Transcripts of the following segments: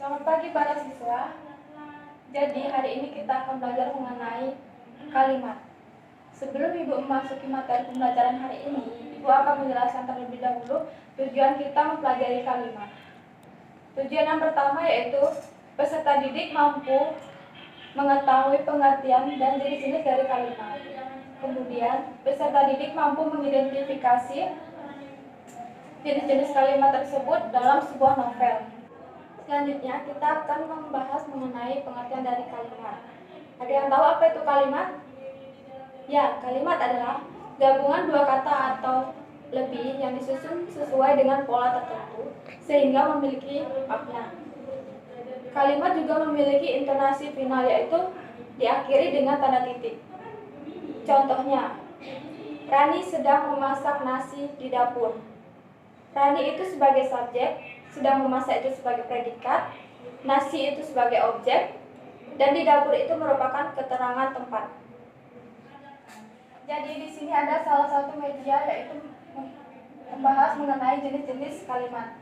Selamat pagi para siswa. Jadi hari ini kita akan belajar mengenai kalimat. Sebelum Ibu memasuki materi pembelajaran hari ini, Ibu akan menjelaskan terlebih dahulu tujuan kita mempelajari kalimat. Tujuan yang pertama yaitu peserta didik mampu mengetahui pengertian dan jenis-jenis dari kalimat. Kemudian, peserta didik mampu mengidentifikasi jenis-jenis kalimat tersebut dalam sebuah novel. Selanjutnya, kita akan membahas mengenai pengertian dari kalimat. Ada yang tahu apa itu kalimat? Ya, kalimat adalah gabungan dua kata atau lebih yang disusun sesuai dengan pola tertentu sehingga memiliki makna. Kalimat juga memiliki intonasi final, yaitu diakhiri dengan tanda titik. Contohnya, Rani sedang memasak nasi di dapur. Rani itu sebagai subjek, sedang memasak itu sebagai predikat, nasi itu sebagai objek, dan di dapur itu merupakan keterangan tempat. Jadi di sini ada salah satu media yaitu membahas mengenai jenis-jenis kalimat.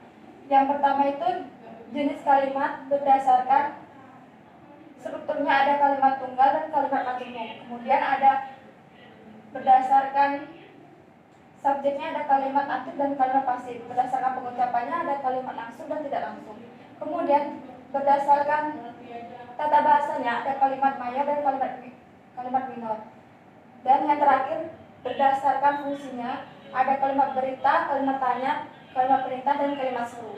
Yang pertama itu jenis kalimat berdasarkan strukturnya, ada kalimat tunggal dan kalimat majemuk. Kemudian ada berdasarkan subjeknya, ada kalimat aktif dan kalimat pasif. Berdasarkan pengucapannya ada kalimat langsung dan tidak langsung. Kemudian berdasarkan tata bahasanya ada kalimat maya dan kalimat minor. Dan yang terakhir berdasarkan fungsinya ada kalimat berita, kalimat tanya, kalimat perintah, dan kalimat seru.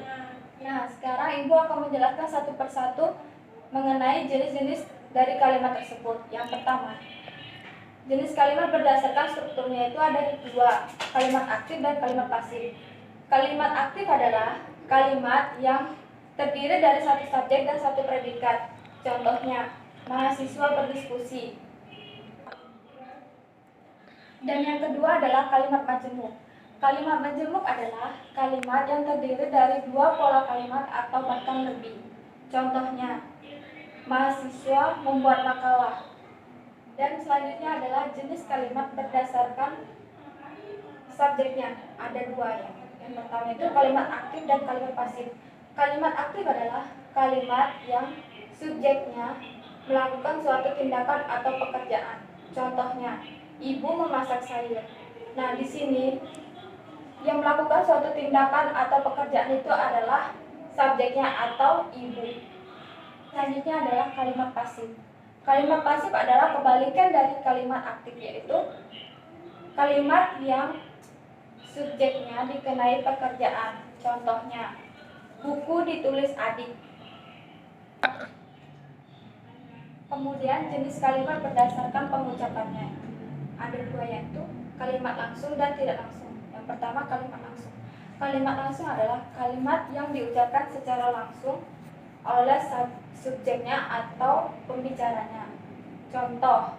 Nah, sekarang Ibu akan menjelaskan satu persatu mengenai jenis-jenis dari kalimat tersebut. Yang pertama, jenis kalimat berdasarkan strukturnya itu ada dua, kalimat aktif dan kalimat pasif. Kalimat aktif adalah kalimat yang terdiri dari satu subjek dan satu predikat. Contohnya, mahasiswa berdiskusi. Dan yang kedua adalah kalimat majemuk. Kalimat majemuk adalah kalimat yang terdiri dari dua pola kalimat atau bahkan lebih. Contohnya, mahasiswa membuat makalah. Dan selanjutnya adalah jenis kalimat berdasarkan subjeknya. Ada dua ya. Yang pertama itu kalimat aktif dan kalimat pasif. Kalimat aktif adalah kalimat yang subjeknya melakukan suatu tindakan atau pekerjaan. Contohnya, ibu memasak sayur. Nah, di sini yang melakukan suatu tindakan atau pekerjaan itu adalah subjeknya atau ibu. Selanjutnya adalah kalimat pasif. Kalimat pasif adalah kebalikan dari kalimat aktif, yaitu kalimat yang subjeknya dikenai pekerjaan. Contohnya, buku ditulis adik. Kemudian jenis kalimat berdasarkan pengucapannya. Ada dua, yaitu kalimat langsung dan tidak langsung. Yang pertama, kalimat langsung. Kalimat langsung adalah kalimat yang diucapkan secara langsung oleh subjeknya atau pembicaranya. Contoh,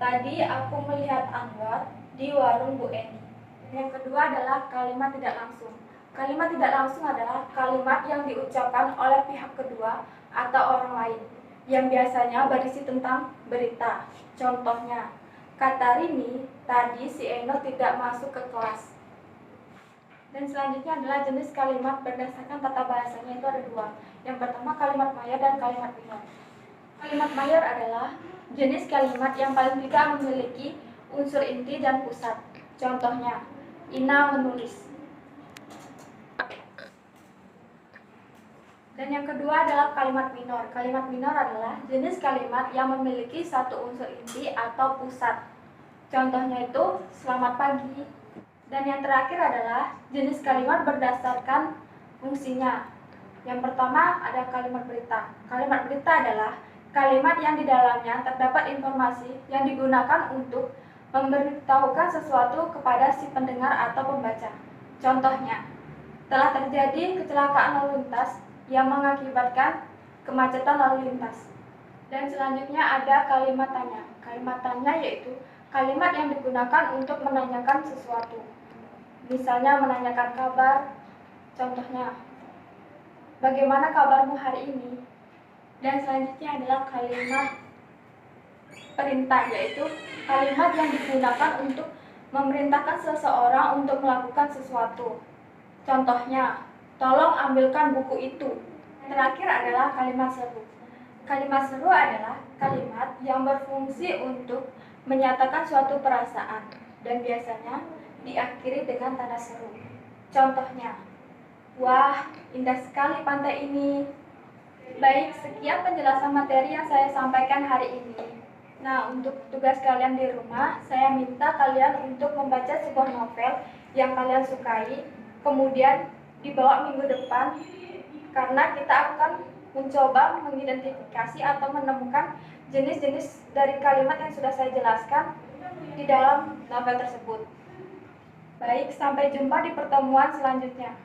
tadi aku melihat Anwar di warung Bu Eni. Yang kedua adalah kalimat tidak langsung. Kalimat tidak langsung adalah kalimat yang diucapkan oleh pihak kedua atau orang lain, yang biasanya berisi tentang berita. Contohnya, kata Rini, tadi si Eno tidak masuk ke kelas. Dan selanjutnya adalah jenis kalimat berdasarkan tata bahasanya, itu ada dua. Yang pertama, kalimat mayor dan kalimat minor. Kalimat mayor adalah jenis kalimat yang paling tidak memiliki unsur inti dan pusat. Contohnya, Ina menulis. Dan yang kedua adalah kalimat minor. Kalimat minor adalah jenis kalimat yang memiliki satu unsur inti atau pusat. Contohnya itu, selamat pagi. Dan yang terakhir adalah jenis kalimat berdasarkan fungsinya. Yang pertama ada kalimat berita. Kalimat berita adalah kalimat yang di dalamnya terdapat informasi yang digunakan untuk memberitahukan sesuatu kepada si pendengar atau pembaca. Contohnya, telah terjadi kecelakaan lalu lintas yang mengakibatkan kemacetan lalu lintas. Dan selanjutnya ada kalimat tanya. Kalimat tanya yaitu kalimat yang digunakan untuk menanyakan sesuatu. Misalnya menanyakan kabar. Contohnya, bagaimana kabarmu hari ini? Dan selanjutnya adalah kalimat perintah, yaitu kalimat yang digunakan untuk memerintahkan seseorang untuk melakukan sesuatu. Contohnya, tolong ambilkan buku itu. Terakhir adalah kalimat seru. Kalimat seru adalah kalimat yang berfungsi untuk menyatakan suatu perasaan dan biasanya diakhiri dengan tanda seru. Contohnya, wah, indah sekali pantai ini. Baik, sekian penjelasan materi yang saya sampaikan hari ini. Nah, untuk tugas kalian di rumah, saya minta kalian untuk membaca sebuah novel yang kalian sukai, kemudian dibawa minggu depan, karena kita akan mencoba mengidentifikasi atau menemukan jenis-jenis dari kalimat yang sudah saya jelaskan di dalam novel tersebut. Baik, sampai jumpa di pertemuan selanjutnya.